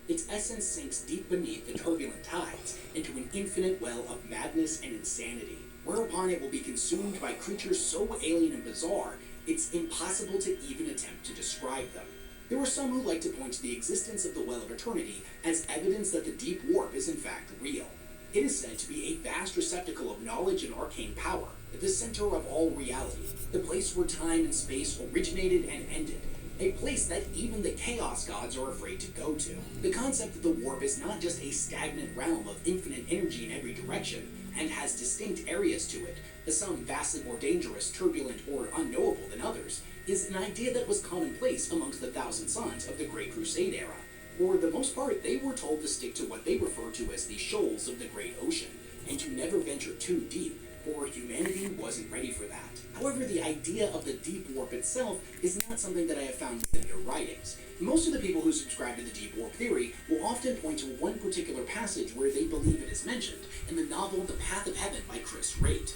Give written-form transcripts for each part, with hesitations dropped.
Its essence sinks deep beneath the turbulent tides into an infinite well of madness and insanity, whereupon it will be consumed by creatures so alien and bizarre, it's impossible to even attempt to describe them. There are some who like to point to the existence of the Well of Eternity as evidence that the Deep Warp is in fact real. It is said to be a vast receptacle of knowledge and arcane power, at the center of all reality, the place where time and space originated and ended, a place that even the Chaos Gods are afraid to go to. The concept of the warp is not just a stagnant realm of infinite energy in every direction, and has distinct areas to it, some vastly more dangerous, turbulent, or unknowable than others, is an idea that was commonplace amongst the Thousand Sons of the Great Crusade era. For the most part, they were told to stick to what they refer to as the shoals of the Great Ocean, and to never venture too deep, for humanity wasn't ready for that. However, the idea of the Deep Warp itself is not something that I have found within their writings. Most of the people who subscribe to the Deep Warp theory will often point to one particular passage where they believe it is mentioned, in the novel The Path of Heaven by Chris Raitt.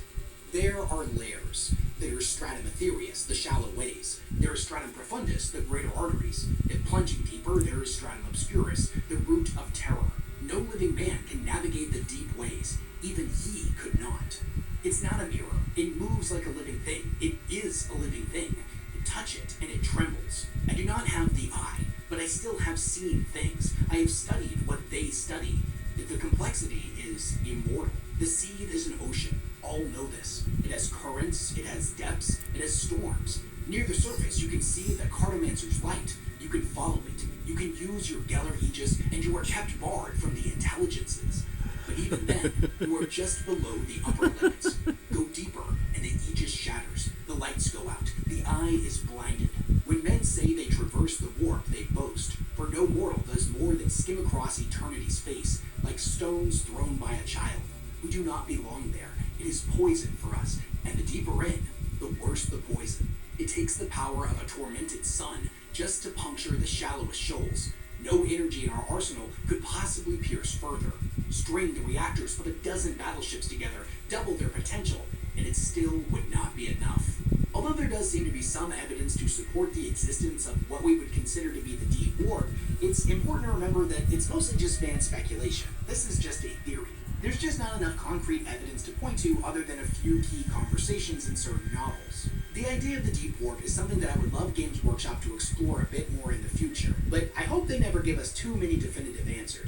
There are layers. There is stratum ethereus, the shallow ways. There is stratum profundus, the greater arteries. If plunging deeper, there is stratum obscurus, the root of terror. No living man can navigate the deep ways. Even he could not. It's not a mirror. It moves like a living thing. It is a living thing. You touch it, and it trembles. I do not have the eye, but I still have seen things. I have studied what they study. The complexity is immortal. The sea is an ocean. All know this. It has currents, it has depths, it has storms. Near the surface, you can see the Cartomancer's light. You can follow it. You can use your Geller Aegis, and you are kept barred from the intelligences. But even then, you are just below the upper limits. Go deeper, and the Aegis shatters. The lights go out. The eye is blinded. When men say they traverse the warp, they boast. For no mortal does more than skim across eternity's face, like stones thrown by a child. We do not belong there. It is poison for us, and the deeper in, the worse the poison. It takes the power of a tormented sun just to puncture the shallowest shoals. No energy in our arsenal could possibly pierce further. String the reactors, put a dozen battleships together, double their potential, and it still would not be enough. Although there does seem to be some evidence to support the existence of what we would consider to be the Deep Warp, it's important to remember that it's mostly just fan speculation. This is just a theory. There's just not enough concrete evidence to point to other than a few key conversations in certain novels. The idea of the Deep Warp is something that I would love Games Workshop to explore a bit more in the future, but I hope they never give us too many definitive answers.